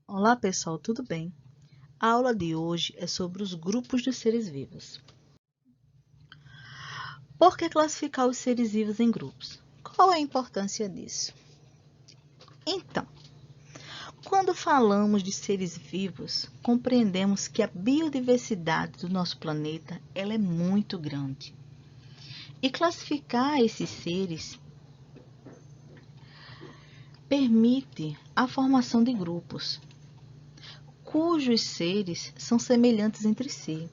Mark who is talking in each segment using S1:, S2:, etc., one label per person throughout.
S1: Olá pessoal, tudo bem? A aula de hoje é sobre os grupos dos seres vivos. Por que classificar os seres vivos em grupos? Qual é a importância disso? Então, quando falamos de seres vivos, compreendemos que a biodiversidade do nosso planeta ela é muito grande. E classificar esses seres permite a formação de grupos, cujos seres são semelhantes entre si.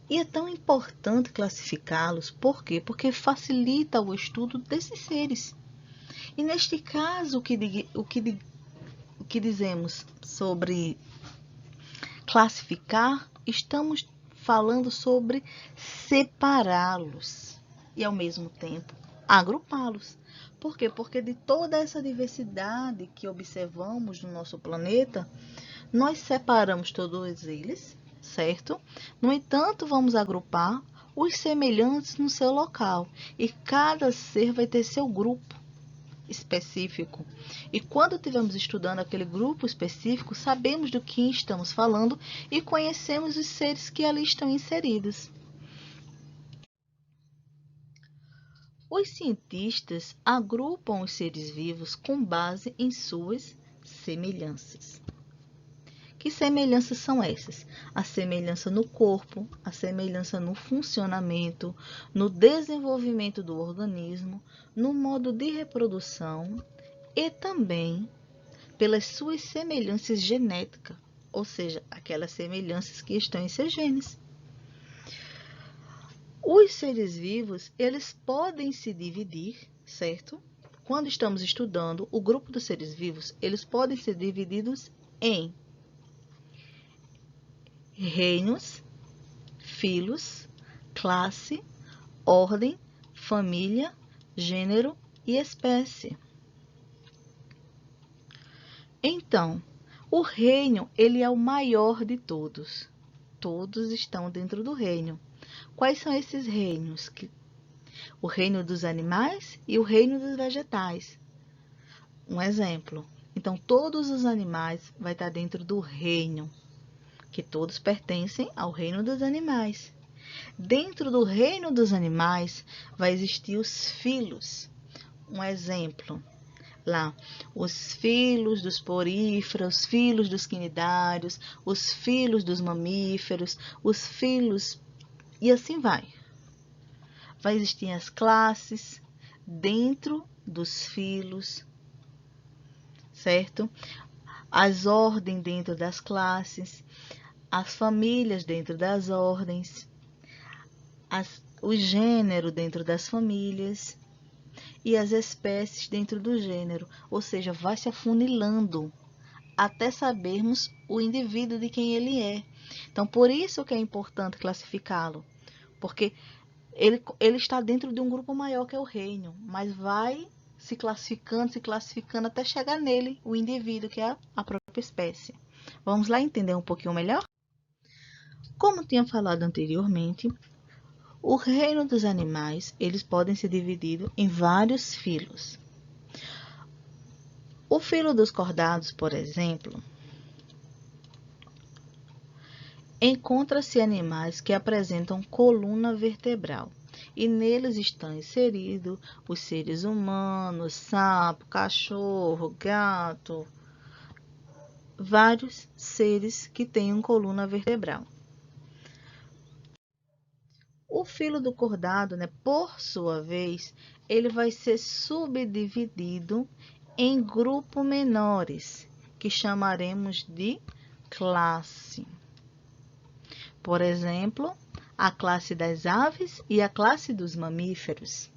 S1: E é tão importante classificá-los, por quê? Porque facilita o estudo desses seres. E neste caso, o que dizemos sobre classificar, estamos falando sobre separá-los e, ao mesmo tempo, agrupá-los. Por quê? Porque de toda essa diversidade que observamos no nosso planeta, nós separamos todos eles, certo? No entanto, vamos agrupar os semelhantes no seu local e cada ser vai ter seu grupo específico. E quando estivermos estudando aquele grupo específico, sabemos do que estamos falando e conhecemos os seres que ali estão inseridos. Os cientistas agrupam os seres vivos com base em suas semelhanças. Que semelhanças são essas? A semelhança no corpo, a semelhança no funcionamento, no desenvolvimento do organismo, no modo de reprodução e também pelas suas semelhanças genéticas, ou seja, aquelas semelhanças que estão em seus genes. Os seres vivos, eles podem se dividir, certo? Quando estamos estudando o grupo dos seres vivos, eles podem ser divididos em reinos, filos, classe, ordem, família, gênero e espécie. Então, o reino, ele é o maior de todos. Todos estão dentro do reino. Quais são esses reinos? O reino dos animais e o reino dos vegetais. Um exemplo. Então, todos os animais vai estar dentro do reino, que todos pertencem ao reino dos animais. Dentro do reino dos animais vai existir os filos. Um exemplo, lá, os filos dos poríferos, os filos dos quinidários, os filos dos mamíferos, os filos e assim vai. Vai existir as classes dentro dos filos, certo? As ordens dentro das classes, as famílias dentro das ordens, o gênero dentro das famílias e as espécies dentro do gênero, ou seja, vai se afunilando até sabermos o indivíduo de quem ele é. Então, por isso que é importante classificá-lo, porque ele está dentro de um grupo maior que é o reino, mas vai se classificando até chegar nele, o indivíduo, que é a própria espécie. Vamos lá entender um pouquinho melhor? Como tinha falado anteriormente, o reino dos animais, eles podem ser divididos em vários filos. O filo dos cordados, por exemplo, encontra-se animais que apresentam coluna vertebral, e neles estão inseridos os seres humanos, sapo, cachorro, gato, vários seres que têm coluna vertebral. O filo do cordado, por sua vez, ele vai ser subdividido em grupos menores, que chamaremos de classe. Por exemplo, a classe das aves e a classe dos mamíferos.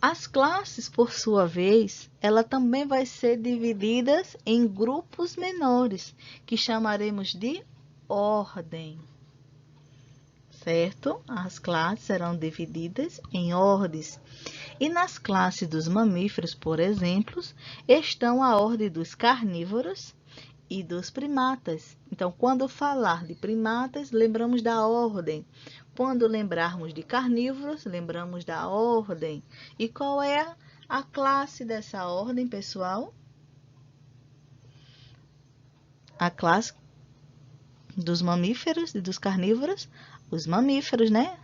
S1: As classes, por sua vez, ela também vai ser divididas em grupos menores, que chamaremos de ordem. Certo? As classes serão divididas em ordens. E nas classes dos mamíferos, por exemplo, estão a ordem dos carnívoros e dos primatas. Então, quando falar de primatas, lembramos da ordem. Quando lembrarmos de carnívoros, lembramos da ordem. E qual é a classe dessa ordem, pessoal? a classe dos mamíferos e dos carnívoros, os mamíferos, né?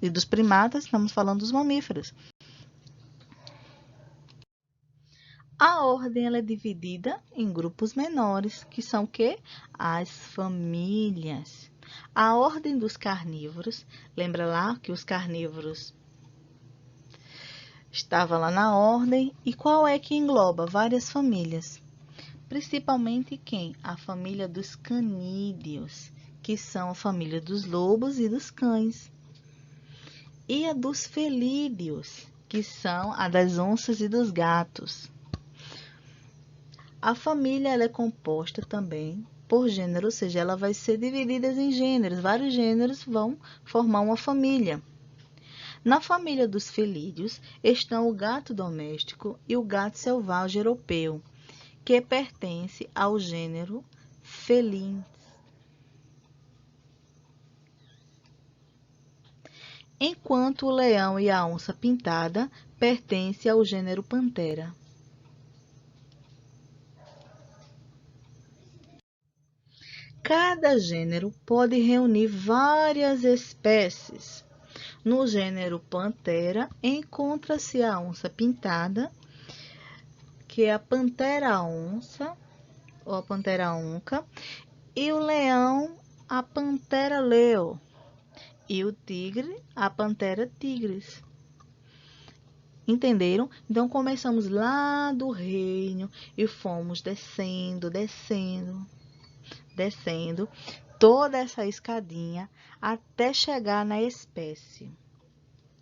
S1: E dos primatas, estamos falando dos mamíferos. A ordem ela é dividida em grupos menores, que são o quê? As famílias. A ordem dos carnívoros, lembra lá que os carnívoros estavam lá na ordem, e qual é que engloba? Várias famílias. Principalmente quem? A família dos canídeos, que são a família dos lobos e dos cães. E a dos felídeos, que são a das onças e dos gatos. A família ela é composta também por gênero, ou seja, ela vai ser dividida em gêneros. Vários gêneros vão formar uma família. Na família dos felídeos estão o gato doméstico e o gato selvagem europeu, que pertence ao gênero Felis. Enquanto o leão e a onça pintada pertencem ao gênero Pantera. Cada gênero pode reunir várias espécies. No gênero Pantera, encontra-se a onça pintada, que é a pantera onça, ou a pantera onca, e o leão, a pantera leo, e o tigre, a pantera tigris. Entenderam? Então, começamos lá do reino e fomos descendo, toda essa escadinha até chegar na espécie.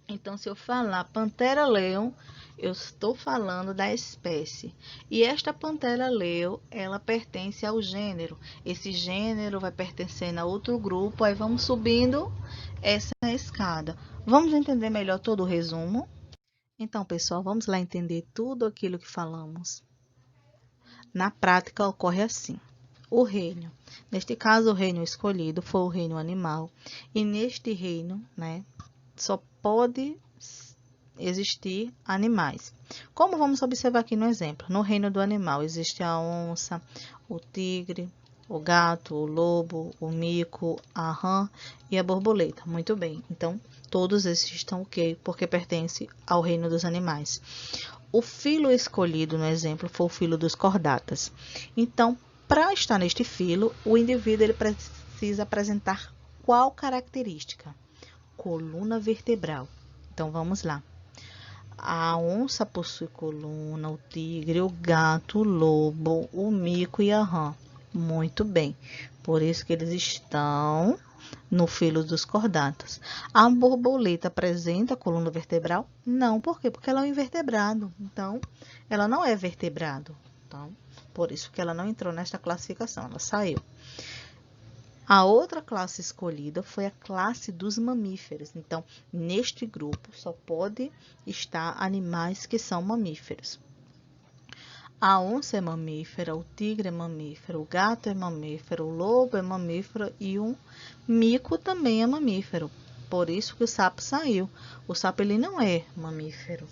S1: Então, se eu falar pantera leo, eu estou falando da espécie. E esta pantera leo, ela pertence ao gênero. Esse gênero vai pertencendo a outro grupo, aí vamos subindo essa escada. Vamos entender melhor todo o resumo? Então, pessoal, vamos lá entender tudo aquilo que falamos. Na prática, ocorre assim. O reino. Neste caso, o reino escolhido foi o reino animal. E neste reino, né, só pode existir animais. Como vamos observar aqui no exemplo? No reino do animal existe a onça, o tigre, o gato, o lobo, o mico, a rã e a borboleta. Muito bem. Então, todos esses estão ok, porque pertencem ao reino dos animais. O filo escolhido no exemplo foi o filo dos cordatas. Então, para estar neste filo, o indivíduo ele precisa apresentar qual característica? Coluna vertebral. Então, vamos lá. A onça possui coluna, o tigre, o gato, o lobo, o mico e a rã. Muito bem. Por isso que eles estão no filo dos cordatas. A borboleta apresenta coluna vertebral? Não. Por quê? Porque ela é um invertebrado. Então, ela não é vertebrado. Então, por isso que ela não entrou nesta classificação. Ela saiu. A outra classe escolhida foi a classe dos mamíferos. Então, neste grupo só pode estar animais que são mamíferos. A onça é mamífera, o tigre é mamífero, o gato é mamífero, o lobo é mamífero e o mico também é mamífero. Por isso que o sapo saiu. O sapo ele não é mamífero,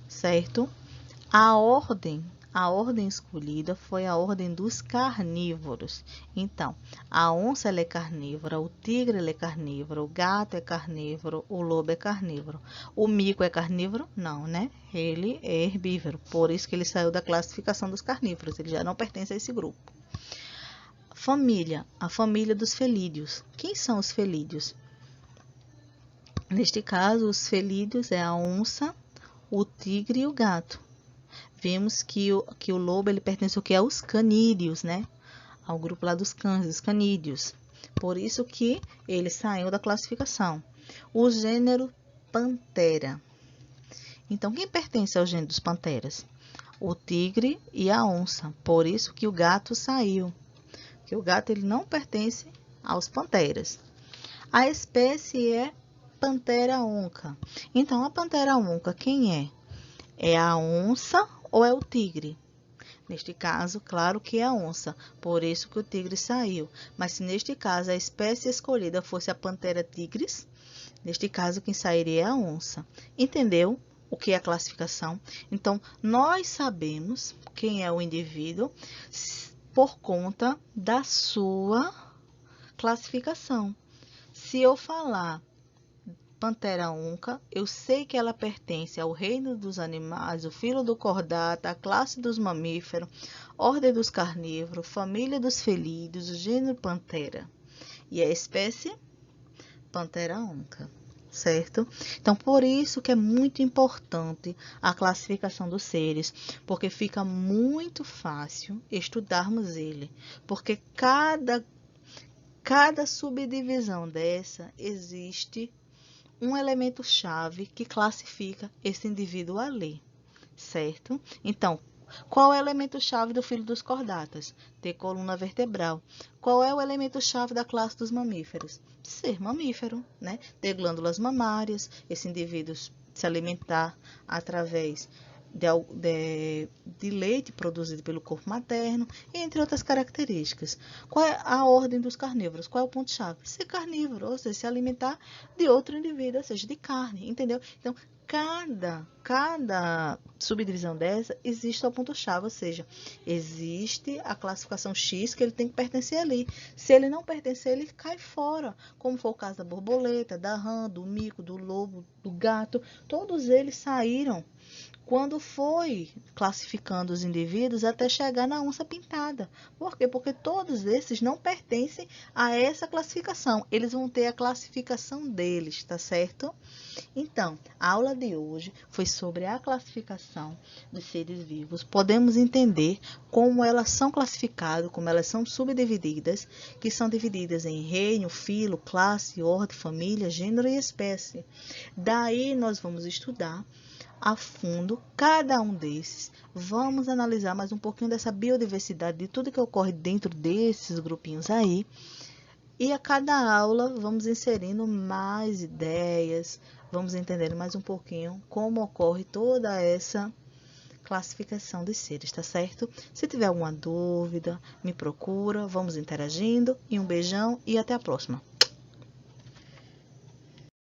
S1: certo? A ordem escolhida foi a ordem dos carnívoros. Então, a onça ela é carnívora, o tigre ele é carnívoro, o gato é carnívoro, o lobo é carnívoro. O mico é carnívoro? Não, né? Ele é herbívoro. Por isso que ele saiu da classificação dos carnívoros. Ele já não pertence a esse grupo. Família, a família dos felídeos. Quem são os felídeos? Neste caso, os felídeos é a onça, o tigre e o gato. Vemos que o lobo ele pertence aos canídeos, né? Ao grupo lá dos cães, dos canídeos. Por isso que ele saiu da classificação. O gênero Pantera. Então, quem pertence ao gênero dos panteras? O tigre e a onça. Por isso que o gato saiu. Que o gato ele não pertence aos panteras. A espécie é Pantera onca. Então, a Pantera onca, quem é? É a onça ou é o tigre? Neste caso, claro que é a onça, por isso que o tigre saiu. Mas se neste caso a espécie escolhida fosse a Pantera tigris, neste caso quem sairia é a onça. Entendeu o que é a classificação? Então, nós sabemos quem é o indivíduo por conta da sua classificação. Se eu falar Pantera onca, eu sei que ela pertence ao reino dos animais, o filo do cordata, a classe dos mamíferos, ordem dos carnívoros, família dos felídeos, o gênero Pantera e a espécie Pantera onca, certo? Então, por isso que é muito importante a classificação dos seres, porque fica muito fácil estudarmos ele, porque cada subdivisão dessa existe um elemento-chave que classifica esse indivíduo ali, certo? Então, qual é o elemento-chave do filo dos cordatas? Ter coluna vertebral. Qual é o elemento-chave da classe dos mamíferos? Ser mamífero, né? Ter glândulas mamárias, esse indivíduo se alimentar através de leite produzido pelo corpo materno, entre outras características. Qual é a ordem dos carnívoros? Qual é o ponto-chave? Ser carnívoro, ou seja, se alimentar de outro indivíduo, ou seja, de carne, entendeu? Então, cada subdivisão dessa existe o ponto-chave, ou seja, existe a classificação X que ele tem que pertencer ali. Se ele não pertencer, ele cai fora, como foi o caso da borboleta, da rã, do mico, do lobo, do gato, todos eles saíram quando foi classificando os indivíduos até chegar na onça pintada. Por quê? Porque todos esses não pertencem a essa classificação. Eles vão ter a classificação deles, tá certo? Então, a aula de hoje foi sobre a classificação dos seres vivos. Podemos entender como elas são classificadas, como elas são subdivididas, que são divididas em reino, filo, classe, ordem, família, gênero e espécie. Daí nós vamos estudar a fundo cada um desses. Vamos analisar mais um pouquinho dessa biodiversidade, de tudo que ocorre dentro desses grupinhos aí. E a cada aula vamos inserindo mais ideias, vamos entender mais um pouquinho como ocorre toda essa classificação dos seres, tá certo? Se tiver alguma dúvida, me procura, vamos interagindo. E um beijão e até a próxima.